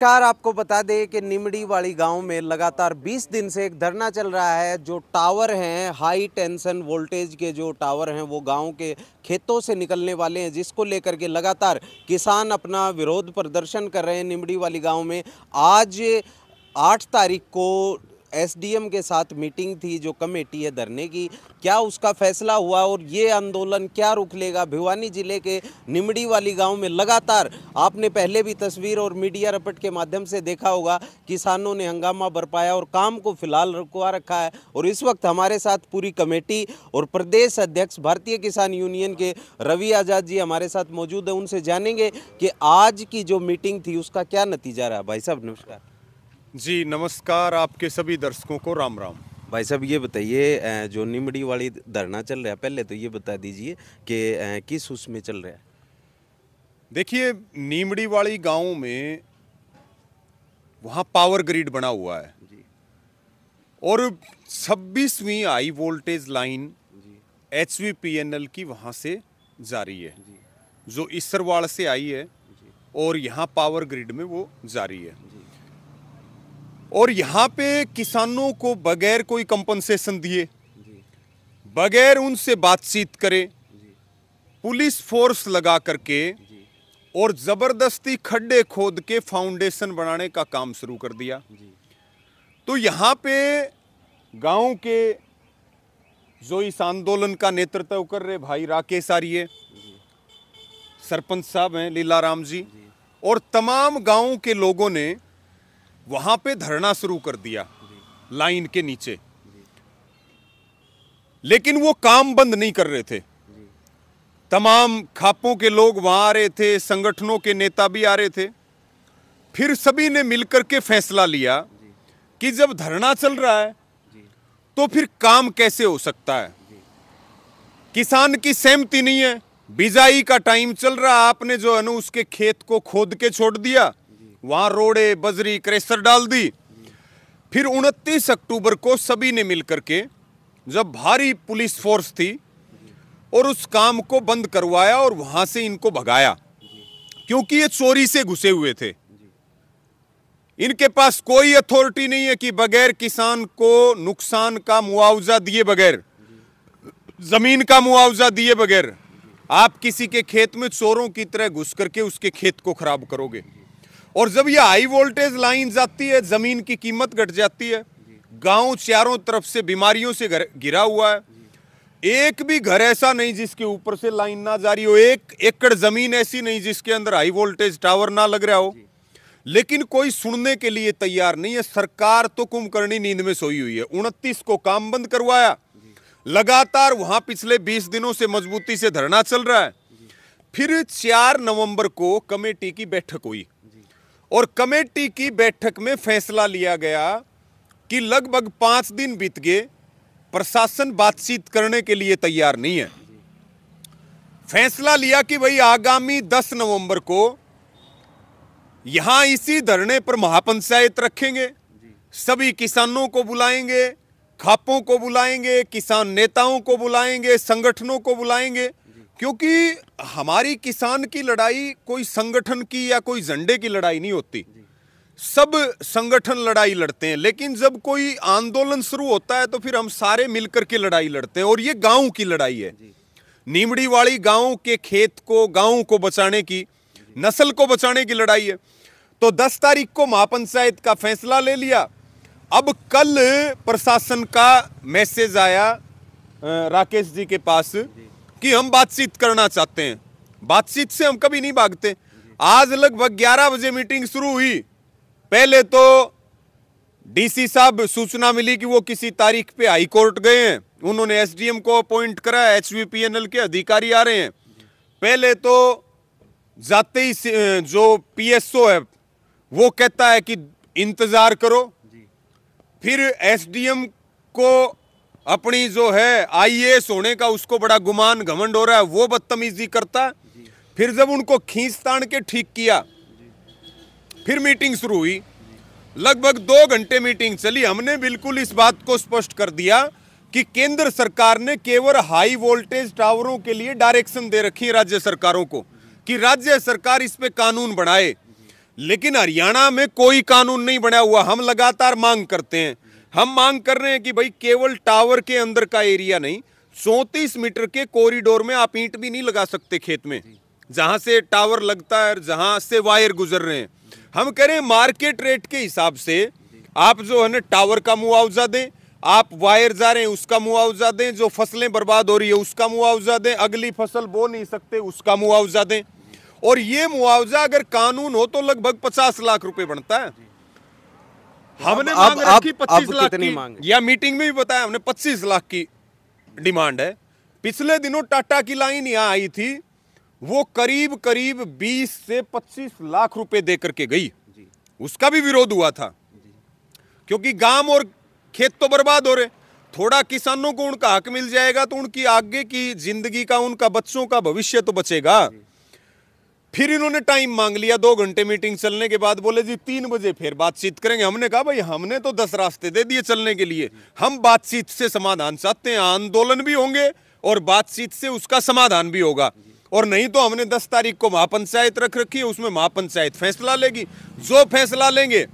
Car आपको बता दें कि निमड़ी वाली गांव में लगातार 20 दिन से एक धरना चल रहा है। जो टावर हैं, हाई टेंशन वोल्टेज के जो टावर हैं, वो गांव के खेतों से निकलने वाले हैं, जिसको लेकर के लगातार किसान अपना विरोध प्रदर्शन कर रहे हैं। निमड़ी वाली गांव में आज 8 तारीख को एसडीएम के साथ मीटिंग थी, जो कमेटी है धरने की, क्या उसका फैसला हुआ और ये आंदोलन क्या रुख लेगा। भिवानी जिले के निमड़ी वाली गांव में लगातार आपने पहले भी तस्वीर और मीडिया रिपोर्ट के माध्यम से देखा होगा, किसानों ने हंगामा बरपाया और काम को फिलहाल रुकवा रखा है। और इस वक्त हमारे साथ पूरी कमेटी और प्रदेश अध्यक्ष भारतीय किसान यूनियन के रवि आजाद जी हमारे साथ मौजूद है। उनसे जानेंगे कि आज की जो मीटिंग थी उसका क्या नतीजा रहा। भाई साहब नमस्कार। जी नमस्कार, आपके सभी दर्शकों को राम राम। भाई साहब ये बताइए, जो निमड़ी वाली धरना चल रहा है, पहले तो ये बता दीजिए कि किस उसमें चल रहा है। देखिए, नीमड़ी वाली गांव में वहाँ पावर ग्रिड बना हुआ है जी। और 26वीं हाई वोल्टेज लाइन जी। HVPNL की वहाँ से जारी है जी। जो इसरवाड़ से आई है जी। और यहाँ पावर ग्रिड में वो जारी है। जी। और यहाँ पे किसानों को बगैर कोई कंपनसेशन दिए, जी। बगैर उनसे बातचीत करे, जी। पुलिस फोर्स लगा करके जी। और जबरदस्ती खड्डे खोद के फाउंडेशन बनाने का काम शुरू कर दिया। जी। तो यहाँ पे गांव के जो इस आंदोलन का नेतृत्व कर रहे भाई राकेश आर्य, सरपंच साहब हैं लीलाराम जी, और तमाम गांव के लोगों ने वहां पे धरना शुरू कर दिया लाइन के नीचे। लेकिन वो काम बंद नहीं कर रहे थे। तमाम खापों के लोग वहां आ रहे थे, संगठनों के नेता भी आ रहे थे। फिर सभी ने मिलकर के फैसला लिया कि जब धरना चल रहा है तो फिर काम कैसे हो सकता है। किसान की सहमति नहीं है, बिजाई का टाइम चल रहा, आपने जो है ना उसके खेत को खोद के छोड़ दिया, वहां रोड़े बजरी क्रेशर डाल दी। फिर 29 अक्टूबर को सभी ने मिलकर के, जब भारी पुलिस फोर्स थी, और उस काम को बंद करवाया और वहां से इनको भगाया, क्योंकि ये चोरी से घुसे हुए थे। इनके पास कोई अथॉरिटी नहीं है कि बगैर किसान को नुकसान का मुआवजा दिए बगैर, जमीन का मुआवजा दिए बगैर आप किसी के खेत में चोरों की तरह घुस करके उसके खेत को खराब करोगे। और जब ये हाई वोल्टेज लाइन जाती है, जमीन की कीमत घट जाती है। गांव चारों तरफ से बीमारियों से घिरा हुआ है। एक भी घर ऐसा नहीं जिसके ऊपर से लाइन ना जारी हो, 1 एकड़ जमीन ऐसी नहीं जिसके अंदर हाई वोल्टेज टावर ना लग रहा हो। लेकिन कोई सुनने के लिए तैयार नहीं है। सरकार तो कुंभकर्णी नींद में सोई हुई है। 29 को काम बंद करवाया, लगातार वहां पिछले 20 दिनों से मजबूती से धरना चल रहा है। फिर 4 नवंबर को कमेटी की बैठक हुई और कमेटी की बैठक में फैसला लिया गया कि लगभग 5 दिन बीत गए, प्रशासन बातचीत करने के लिए तैयार नहीं है। फैसला लिया कि भाई आगामी 10 नवंबर को यहां इसी धरने पर महापंचायत रखेंगे, सभी किसानों को बुलाएंगे, खापों को बुलाएंगे, किसान नेताओं को बुलाएंगे, संगठनों को बुलाएंगे, क्योंकि हमारी किसान की लड़ाई कोई संगठन की या कोई झंडे की लड़ाई नहीं होती। सब संगठन लड़ाई लड़ते हैं, लेकिन जब कोई आंदोलन शुरू होता है तो फिर हम सारे मिलकर के लड़ाई लड़ते हैं। और ये गांव की लड़ाई है, नीमड़ी वाली गांव के खेत को, गांव को बचाने की, नस्ल को बचाने की लड़ाई है। तो 10 तारीख को महापंचायत का फैसला ले लिया। अब कल प्रशासन का मैसेज आया राकेश जी के पास कि हम बातचीत करना चाहते हैं। बातचीत से हम कभी नहीं भागते। आज लगभग 11 बजे मीटिंग शुरू हुई। पहले तो डीसी साहब सूचना मिली कि वो किसी तारीख पे हाई कोर्ट गए हैं, उन्होंने एसडीएम को अपॉइंट करा, HVPNL के अधिकारी आ रहे हैं। पहले तो जाते ही जो PSO है वो कहता है कि इंतजार करो। फिर एसडीएम को अपनी जो है IAS होने का उसको बड़ा गुमान घमंड हो रहा है, वो बदतमीजी करता है। फिर जब उनको खींच तान के ठीक किया, फिर मीटिंग शुरू हुई। लगभग 2 घंटे मीटिंग चली। हमने बिल्कुल इस बात को स्पष्ट कर दिया कि केंद्र सरकार ने केवल हाई वोल्टेज टावरों के लिए डायरेक्शन दे रखी है राज्य सरकारों को, कि राज्य सरकार इस पे कानून बनाए। लेकिन हरियाणा में कोई कानून नहीं बना हुआ। हम लगातार मांग करते हैं, हम मांग कर रहे हैं कि भाई केवल टावर के अंदर का एरिया नहीं, 34 मीटर के कॉरिडोर में आप ईंट भी नहीं लगा सकते खेत में, जहां से टावर लगता है, जहां से वायर गुजर रहे हैं। हम कह रहे हैं मार्केट रेट के हिसाब से आप जो है ना टावर का मुआवजा दें, आप वायर जा रहे हैं उसका मुआवजा दें, जो फसलें बर्बाद हो रही है उसका मुआवजा दें, अगली फसल बो नहीं सकते उसका मुआवजा दें। और ये मुआवजा अगर कानून हो तो लगभग 50 लाख रुपए बनता है। हमने मांग रखी 25 लाख की, या मीटिंग में भी बताया हमने 25 लाख की डिमांड है। पिछले दिनों टाटा की लाइन यहां आई थी, वो करीब करीब 20 से 25 लाख रुपए दे करके गई, उसका भी विरोध हुआ था, क्योंकि गांव और खेत तो बर्बाद हो रहे। थोड़ा किसानों को उनका हक मिल जाएगा तो उनकी आगे की जिंदगी का, उनका बच्चों का भविष्य तो बचेगा। फिर इन्होंने टाइम मांग लिया, 2 घंटे मीटिंग चलने के बाद बोले जी 3 बजे फिर बातचीत करेंगे। हमने कहा भाई हमने तो 10 रास्ते दे दिए चलने के लिए, हम बातचीत से समाधान चाहते हैं। आंदोलन भी होंगे और बातचीत से उसका समाधान भी होगा, और नहीं तो हमने 10 तारीख को महापंचायत रख रखी है, उसमें महापंचायत फैसला लेगी। जो फैसला लेंगे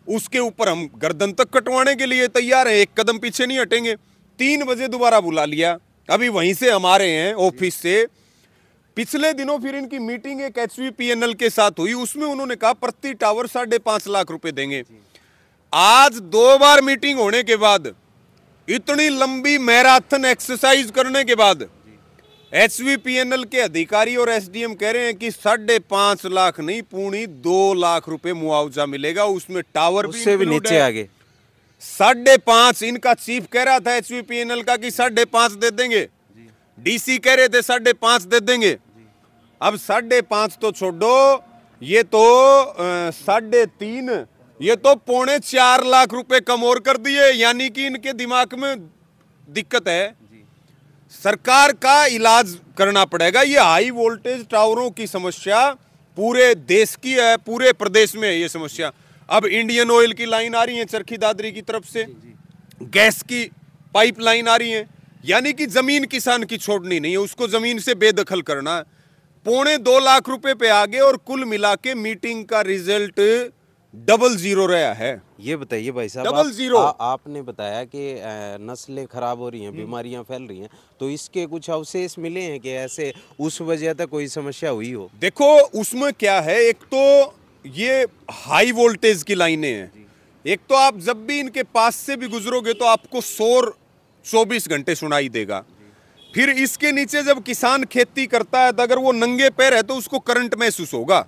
उसके ऊपर हम गर्दन तक कटवाने के लिए तैयार हैं, एक कदम पीछे नहीं हटेंगे। 3 बजे दोबारा बुला लिया, अभी वहीं से हमारे हैं ऑफिस से। पिछले दिनों फिर इनकी मीटिंग एक HVPNL के साथ हुई, उसमें उन्होंने कहा प्रति टावर 5.5 लाख रुपए देंगे। आज 2 बार मीटिंग होने के बाद, इतनी लंबी मैराथन एक्सरसाइज करने के बाद HVPNL के अधिकारी और SDM कह रहे हैं कि 5.5 लाख नहीं, पूरी 2 लाख रुपए मुआवजा मिलेगा, उसमें टावर उससे भी नीचे आगे 5.5। इनका चीफ कह रहा था HVPNL का कि 5.5 दे देंगे, DC कह रहे थे 5.5 दे देंगे। अब 5.5 तो छोड़ो, ये तो 3.5, ये तो 3.25 लाख रुपए कम और कर दिए। यानी कि इनके दिमाग में दिक्कत है, सरकार का इलाज करना पड़ेगा। ये हाई वोल्टेज टावरों की समस्या पूरे देश की है, पूरे प्रदेश में है ये समस्या। अब इंडियन ऑयल की लाइन आ रही है चरखी दादरी की तरफ से, गैस की पाइपलाइन आ रही है, यानी कि जमीन किसान की छोड़नी नहीं है, उसको जमीन से बेदखल करना है। 2.25 लाख रुपए पे आगे, और कुल मिला के मीटिंग का रिजल्ट 00 रहा है। ये बताइए भाई साहब, 00। आपने बताया कि नस्लें खराब हो रही हैं, बीमारियां फैल रही हैं, तो इसके कुछ अवशेष मिले हैं कि ऐसे उस वजह तक कोई समस्या हुई हो? देखो उसमें क्या है, एक तो ये हाई वोल्टेज की लाइनें हैं, एक तो आप जब भी इनके पास से भी गुजरोगे तो आपको शोर 24 घंटे सुनाई देगा। फिर इसके नीचे जब किसान खेती करता है तो अगर वो नंगे पैर है तो उसको करंट महसूस होगा।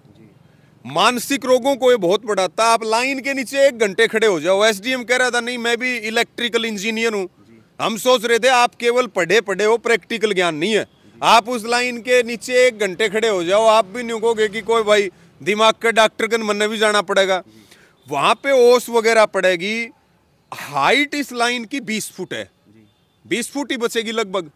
मानसिक रोगों को ये बहुत बढ़ाता है। आप लाइन के नीचे 1 घंटे खड़े हो जाओ। SDM कह रहा था नहीं मैं भी इलेक्ट्रिकल इंजीनियर हूं, हम सोच रहे थे आप केवल पढ़े पढ़े हो, प्रैक्टिकल ज्ञान नहीं है। आप उस लाइन के नीचे 1 घंटे खड़े हो जाओ, आप भी नहीं कहोगे कि कोई भाई दिमाग का डॉक्टर कन मन भी जाना पड़ेगा। वहां पे ओस वगैरह पड़ेगी। हाइट इस लाइन की 20 फुट है, 20 फुट ही बचेगी लगभग।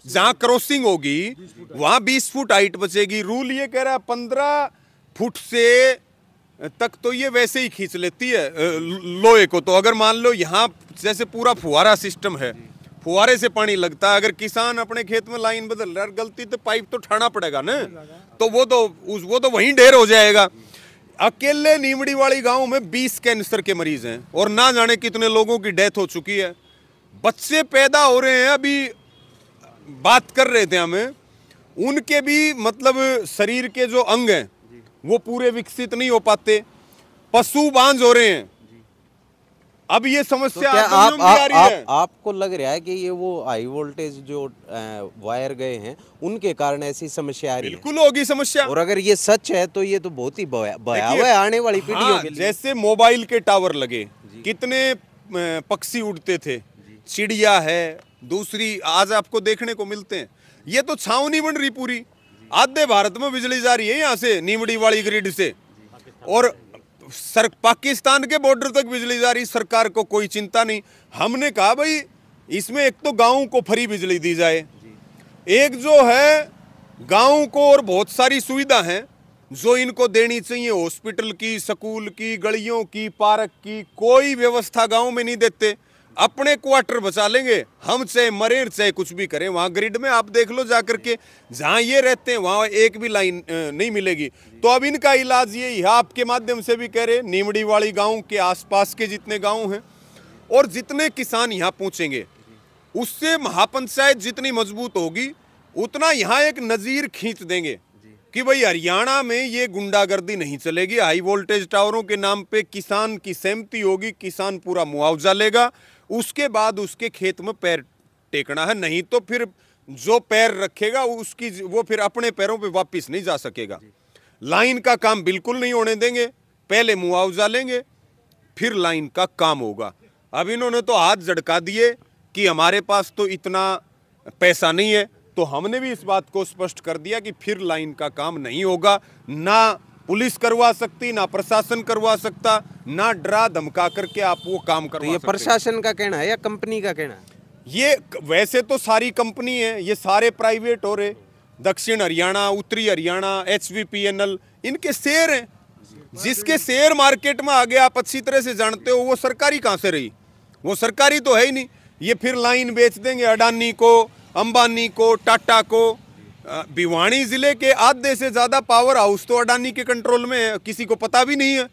जहां क्रॉसिंग होगी वहां 20 फुट हाइट बचेगी। रूल ये कह रहा है 15 फुट से तक तो ये वैसे ही खींच लेती है लोहे को। तो अगर मान लो यहाँ जैसे पूरा फुहारा सिस्टम है, फुहारे से पानी लगता है, अगर किसान अपने खेत में लाइन बदल रहा है गलती तो पाइप तो उठाना पड़ेगा ना, तो वो तो वहीं ढेर हो जाएगा। अकेले नीमड़ी वाली गांव में 20 कैंसर के मरीज हैं और ना जाने कितने लोगों की डेथ हो चुकी है। बच्चे पैदा हो रहे हैं, अभी बात कर रहे थे हमें, उनके भी मतलब शरीर के जो अंग हैं वो पूरे विकसित नहीं हो पाते, पशु बांझ हो रहे हैं। अब ये समस्या तो आपको लग रहा है कि ये वो हाई वोल्टेज जो वायर गए हैं उनके कारण ऐसी समस्या आ रही है? बिल्कुल होगी समस्या। और अगर ये सच है तो ये तो बहुत ही भयावह है आने वाली पीढ़ियों के लिए। जैसे मोबाइल के टावर लगे, कितने पक्षी उड़ते थे, चिड़िया है, दूसरी आज आपको देखने को मिलते हैं। ये तो छावनी बन रही पूरी, आधे भारत में बिजली जा रही है यहाँ से नीमड़ी वाली ग्रिड से, और पाकिस्तान के बॉर्डर तक बिजली जा रही। सरकार को कोई चिंता नहीं। हमने कहा भाई इसमें एक तो गाँव को फ्री बिजली दी जाए, एक जो है गाँव को और बहुत सारी सुविधा है जो इनको देनी चाहिए, हॉस्पिटल की, स्कूल की, गलियों की, पार्क की, कोई व्यवस्था गाँव में नहीं देते। अपने क्वार्टर बचा लेंगे, हम चाहे मरे चाहे कुछ भी करें। वहां ग्रिड में आप देख लो जाकर के, जहां ये रहते हैं वहां एक भी लाइन नहीं मिलेगी। तो अब इनका इलाज ये है, आपके माध्यम से भी कह रहे, नीमड़ी वाली गांव के आसपास के जितने गांव हैं और जितने किसान यहाँ पहुंचेंगे, उससे महापंचायत जितनी मजबूत होगी उतना यहाँ एक नजीर खींच देंगे कि भाई हरियाणा में ये गुंडागर्दी नहीं चलेगी। हाई वोल्टेज टावरों के नाम पे किसान की सहमति होगी, किसान पूरा मुआवजा लेगा, उसके बाद उसके खेत में पैर टेकना है, नहीं तो फिर जो पैर रखेगा उसकी वो फिर अपने पैरों पे वापस नहीं जा सकेगा। लाइन का काम बिल्कुल नहीं होने देंगे, पहले मुआवजा लेंगे फिर लाइन का काम होगा। अब इन्होंने तो हाथ झटका दिए कि हमारे पास तो इतना पैसा नहीं है, तो हमने भी इस बात को स्पष्ट कर दिया कि फिर लाइन का काम नहीं होगा। ना पुलिस करवा सकती, ना प्रशासन करवा सकता, ना डरा धमका करके आप वो काम करवा तो ये सकते। प्रशासन का कहना है या कंपनी का कहना है? ये वैसे तो सारी कंपनी है, ये सारे प्राइवेट हो रहे, दक्षिण हरियाणा, उत्तरी हरियाणा, HVPNL, इनके शेयर हैं। जिसके शेयर मार्केट में आगे आप अच्छी तरह से जानते हो, वो सरकारी कहाँ से रही? वो सरकारी तो है ही नहीं। ये फिर लाइन बेच देंगे अडानी को, अंबानी को, टाटा को। भिवानी जिले के आधे से ज्यादा पावर हाउस तो अडानी के कंट्रोल में है, किसी को पता भी नहीं है।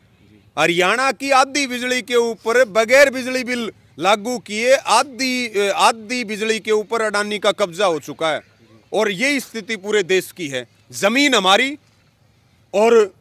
हरियाणा की आधी बिजली के ऊपर बगैर बिजली बिल लागू किए आधी बिजली के ऊपर अडानी का कब्जा हो चुका है। और ये स्थिति पूरे देश की है। जमीन हमारी और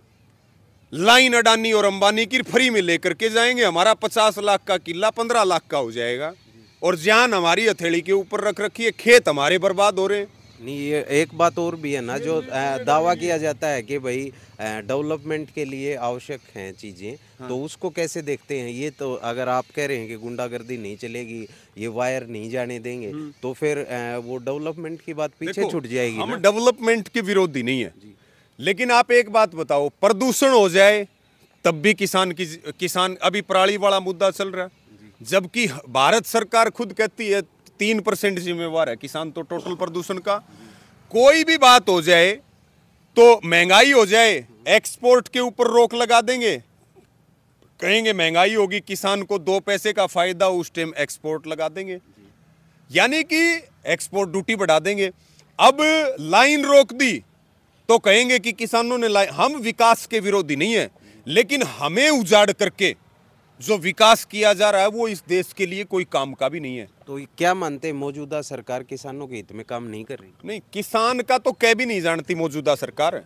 लाइन अडानी और अंबानी की फ्री में लेकर के जाएंगे। हमारा 50 लाख का किला 15 लाख का हो जाएगा और जान हमारी हथेली के ऊपर रख रखी है। खेत हमारे बर्बाद हो रहे हैं। नहीं, ये एक बात और भी है ना, जो दावा किया जाता है कि भाई डेवलपमेंट के लिए आवश्यक हैं चीज़ें, हाँ। तो उसको कैसे देखते हैं? ये तो अगर आप कह रहे हैं कि गुंडागर्दी नहीं चलेगी, ये वायर नहीं जाने देंगे, तो फिर वो डेवलपमेंट की बात पीछे छूट जाएगी हम ना? डेवलपमेंट के विरोधी नहीं है, लेकिन आप एक बात बताओ, प्रदूषण हो जाए तब भी किसान अभी पराली वाला मुद्दा चल रहा है, जबकि भारत सरकार खुद कहती है 3% जिम्मेवार है किसान तो टोटल प्रदूषण का। कोई भी बात हो जाए तो महंगाई हो जाए, एक्सपोर्ट के ऊपर रोक लगा देंगे, कहेंगे महंगाई होगी, किसान को 2 पैसे का फायदा, उस टाइम एक्सपोर्ट लगा देंगे, यानी कि एक्सपोर्ट ड्यूटी बढ़ा देंगे। अब लाइन रोक दी तो कहेंगे कि किसानों ने लाइन। हम विकास के विरोधी नहीं है, लेकिन हमें उजाड़ करके जो विकास किया जा रहा है वो इस देश के लिए कोई काम का भी नहीं है। तो क्या मानते हैं, मौजूदा सरकार किसानों के हित में काम नहीं कर रही? नहीं, किसान का तो कह भी नहीं जानती मौजूदा सरकार।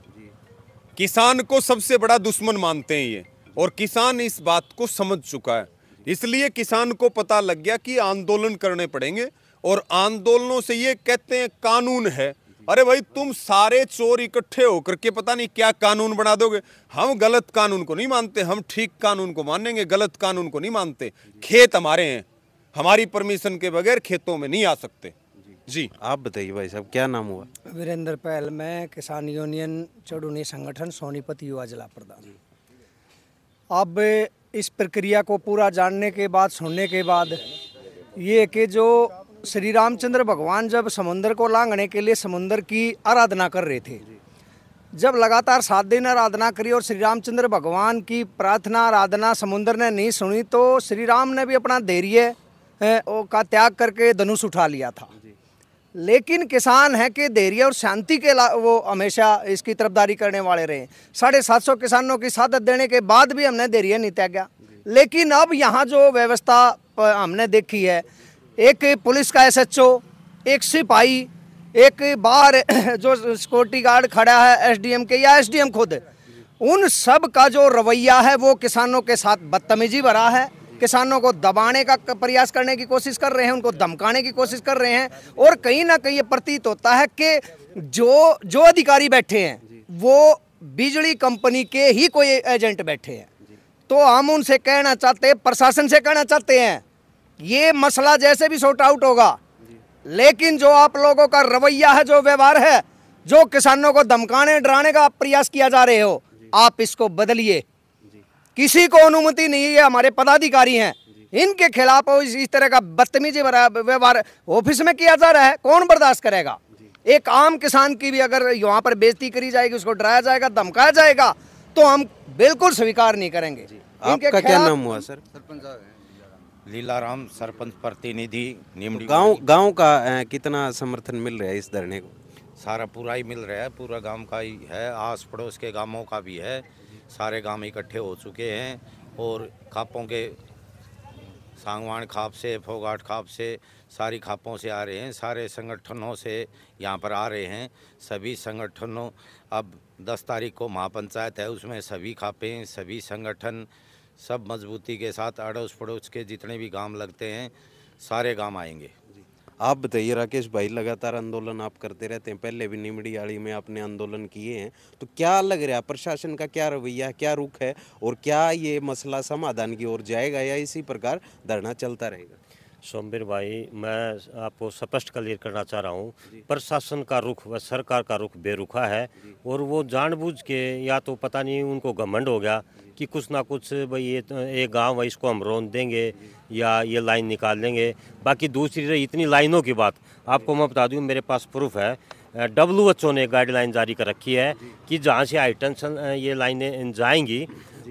किसान को सबसे बड़ा दुश्मन मानते हैं ये, और किसान इस बात को समझ चुका है। इसलिए किसान को पता लग गया कि आंदोलन करने पड़ेंगे, और आंदोलनों से ये कहते हैं कानून है। अरे भाई, तुम सारे चोर इकट्ठे होकर के पता नहीं क्या कानून बना दोगे। हम गलत कानून को नहीं मानते, हम ठीक कानून को मानेंगे, गलत कानून को नहीं मानते। खेत हमारे हैं, हमारी परमिशन के बगैर खेतों में नहीं आ सकते। जी, आप बताइए भाई साहब, क्या नाम हुआ? वीरेंद्र पहल, मैं किसान यूनियन चौड़ूनी संगठन सोनीपत युवा जिला प्रधान। अब इस प्रक्रिया को पूरा जानने के बाद, सुनने के बाद, ये कि जो श्री रामचंद्र भगवान जब समुद्र को लांघने के लिए समुद्र की आराधना कर रहे थे, जब लगातार 7 दिन आराधना करी और श्री रामचंद्र भगवान की प्रार्थना आराधना समुद्र ने नहीं सुनी, तो श्री राम ने भी अपना धैर्य का त्याग करके धनुष उठा लिया था। लेकिन किसान है कि धैर्य और शांति के वो हमेशा इसकी तरफदारी करने वाले रहे। 750 किसानों की शहादत देने के बाद भी हमने धैर्य नहीं त्यागा। लेकिन अब यहाँ जो व्यवस्था हमने देखी है, एक पुलिस का SHO, एक सिपाही, एक बाहर जो सिक्योरिटी गार्ड खड़ा है SDM के या SDM खुद, उन सब का जो रवैया है वो किसानों के साथ बदतमीजी भरा है। किसानों को दबाने का प्रयास करने की कोशिश कर रहे हैं, उनको धमकाने की कोशिश कर रहे हैं, और कहीं ना कहीं ये प्रतीत होता है कि जो अधिकारी बैठे हैं वो बिजली कंपनी के ही कोई एजेंट बैठे हैं। तो हम उनसे कहना चाहते हैं, प्रशासन से कहना चाहते हैं, ये मसला जैसे भी सॉर्ट आउट होगा, लेकिन जो आप लोगों का रवैया है, जो व्यवहार है, जो किसानों को धमकाने डराने का प्रयास किया जा रहे हो, आप इसको बदलिए। किसी को अनुमति नहीं है, हमारे पदाधिकारी हैं, इनके खिलाफ इस तरह का बदतमीजी भरा व्यवहार ऑफिस में किया जा रहा है, कौन बर्दाश्त करेगा? एक आम किसान की भी अगर यहाँ पर बेइज्जती करी जाएगी, उसको डराया जाएगा, धमकाया जाएगा, तो हम बिल्कुल स्वीकार नहीं करेंगे। आपका क्या नाम हुआ सर? लीलाराम, सरपंच प्रतिनिधि निमड़ी। गांव का कितना समर्थन मिल रहा है इस धरने को? सारा पूरा ही मिल रहा है, पूरा गांव का ही है, आस पड़ोस के गांवों का भी है। सारे गांव इकट्ठे हो चुके हैं और खापों के सांगवान खाप से, फोगाट खाप से, सारी खापों से आ रहे हैं। सारे संगठनों से यहाँ पर आ रहे हैं। सभी संगठनों, अब 10 तारीख को महापंचायत है, उसमें सभी खापें, सभी संगठन सब मजबूती के साथ अड़ोस पड़ोस के जितने भी गांव लगते हैं सारे गांव आएंगे। आप बताइए राकेश भाई, लगातार आंदोलन आप करते रहते हैं, पहले भी निमड़ी आड़ी में आपने आंदोलन किए हैं, तो क्या लग रहा है प्रशासन का क्या रवैया, क्या रुख है, और क्या ये मसला समाधान की ओर जाएगा या इसी प्रकार धरना चलता रहेगा? सोमवीर भाई, मैं आपको स्पष्ट क्लियर करना चाह रहा हूँ, प्रशासन का रुख व सरकार का रुख बेरुखा है। और वो जानबूझ के, या तो पता नहीं उनको घमंड हो गया कि कुछ ना कुछ भाई ये एक गांव है इसको हम रोन देंगे या ये लाइन निकाल देंगे। बाकी दूसरी रही इतनी लाइनों की बात, आपको मैं बता दूँ, मेरे पास प्रूफ है। WHO ने गाइडलाइन जारी कर रखी है कि जहाँ से हाई टेंशन ये लाइनें जाएंगी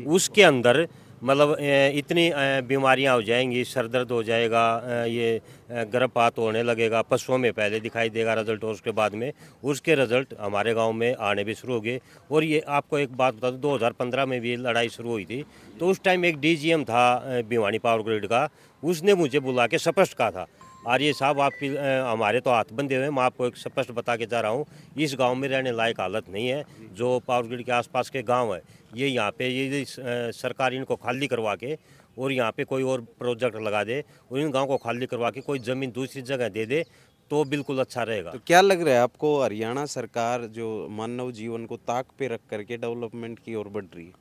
उसके अंदर मतलब इतनी बीमारियां हो जाएंगी, सर दर्द हो जाएगा, ये गर्भपात होने लगेगा, पशुओं में पहले दिखाई देगा रिजल्ट, और उसके बाद में उसके रिजल्ट हमारे गांव में आने भी शुरू हो गए। और ये आपको एक बात बता दूं, 2015 में भी लड़ाई शुरू हुई थी, तो उस टाइम एक DGM था भिवानी पावर ग्रिड का, उसने मुझे बुला के स्पष्ट कहा था, आर्य साहब आपकी हमारे तो हाथ बंधे हुए हैं, मैं आपको एक स्पष्ट बता के जा रहा हूँ, इस गांव में रहने लायक हालत नहीं है। जो पावर ग्रिड के आसपास के गांव है, ये यहाँ पे ये सरकार इनको खाली करवा के और यहाँ पे कोई और प्रोजेक्ट लगा दे और इन गांव को खाली करवा के कोई ज़मीन दूसरी जगह दे दे तो बिल्कुल अच्छा रहेगा। तो क्या लग रहा है आपको, हरियाणा सरकार जो मानव जीवन को ताक पे रख करके डेवलपमेंट की ओर बढ़ रही है?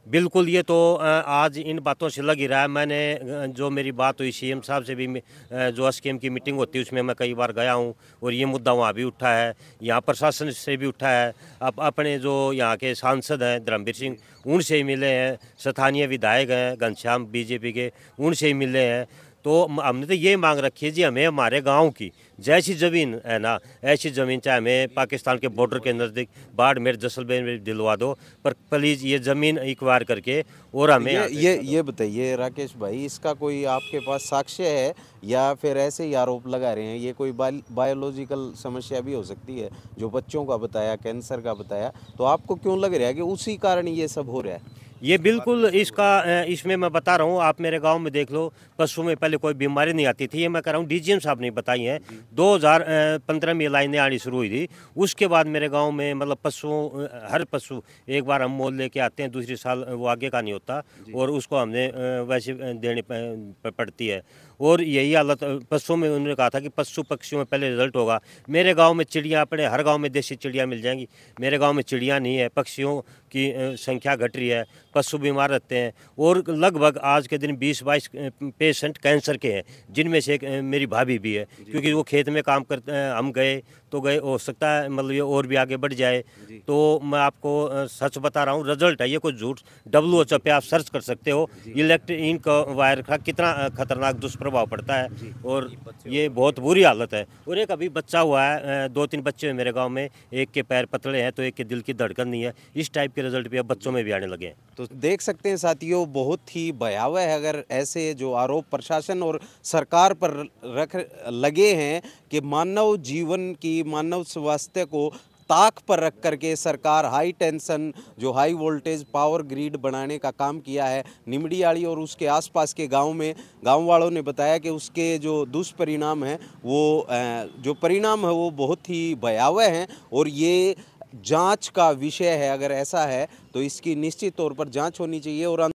बिल्कुल, ये तो आज इन बातों से लग ही रहा है। मैंने जो मेरी बात हुई CM साहब से भी, जो SKM की मीटिंग होती है उसमें मैं कई बार गया हूँ और ये मुद्दा वहाँ भी उठा है, यहाँ प्रशासन से भी उठा है। अब अपने जो यहाँ के सांसद हैं धर्मवीर सिंह, उनसे ही मिले हैं, स्थानीय विधायक हैं घनश्याम BJP के, उनसे ही मिले हैं। तो हमने तो ये मांग रखी है जी, हमें हमारे गांव की जैसी ज़मीन है ना, ऐसी ज़मीन चाहे हमें पाकिस्तान के बॉर्डर के नज़दीक बाड़मेर जैसलमेर में दिलवा दो, पर प्लीज़ ये ज़मीन एक्वायर करके और हमें ये बताइए राकेश भाई, इसका कोई आपके पास साक्ष्य है या फिर ऐसे ही आरोप लगा रहे हैं? ये कोई बायोलॉजिकल समस्या भी हो सकती है, जो बच्चों का बताया, कैंसर का बताया, तो आपको क्यों लग रहा है कि उसी कारण ये सब हो रहा है? ये बिल्कुल इसमें मैं बता रहा हूँ, आप मेरे गांव में देख लो, पशु में पहले कोई बीमारी नहीं आती थी, ये मैं कह रहा हूँ DGM साहब ने बताई हैं। 2015 में ये लाइनें आनी शुरू हुई थी, उसके बाद मेरे गांव में मतलब हर पशु एक बार हम मोल लेके आते हैं, दूसरी साल वो आगे का नहीं होता और उसको हमने वैसे देनी पड़ती है। और यही हालत पशुओं में, उन्होंने कहा था कि पशु पक्षियों में पहले रिजल्ट होगा। मेरे गांव में चिड़िया, अपने हर गांव में देसी चिड़िया मिल जाएंगी, मेरे गांव में चिड़िया नहीं है, पक्षियों की संख्या घट रही है, पशु बीमार रहते हैं और लगभग आज के दिन 20-22 पेशेंट कैंसर के हैं, जिनमें से एक मेरी भाभी भी है, क्योंकि वो खेत में काम करते हैं, हम गए तो गए, हो सकता है मतलब ये और भी आगे बढ़ जाए। तो मैं आपको सच बता रहा हूँ, रिजल्ट है ये, कोई झूठ। WHO पे आप सर्च कर सकते हो, इलेक्ट्रिक वायर का कितना खतरनाक दुष्प्रभाव पड़ता है और ये बहुत बुरी हालत है। और एक अभी बच्चा हुआ है, 2-3 बच्चे हैं मेरे गाँव में, एक के पैर पतले हैं तो एक के दिल की धड़कन नहीं है, इस टाइप के रिजल्ट भी अब बच्चों में भी आने लगे हैं। तो देख सकते हैं साथियों, बहुत ही भयावह है अगर ऐसे जो आरोप प्रशासन और सरकार पर लगे हैं कि मानव जीवन की, मानव स्वास्थ्य को ताक पर रख करके सरकार हाई टेंशन, जो हाई वोल्टेज पावर ग्रिड बनाने का काम किया है निमड़ीआड़ी और उसके आसपास के गांव में। गांव वालों ने बताया कि उसके जो दुष्परिणाम हैं, वो जो परिणाम है वो बहुत ही भयावह हैं और ये जांच का विषय है। अगर ऐसा है तो इसकी निश्चित तौर पर जांच होनी चाहिए और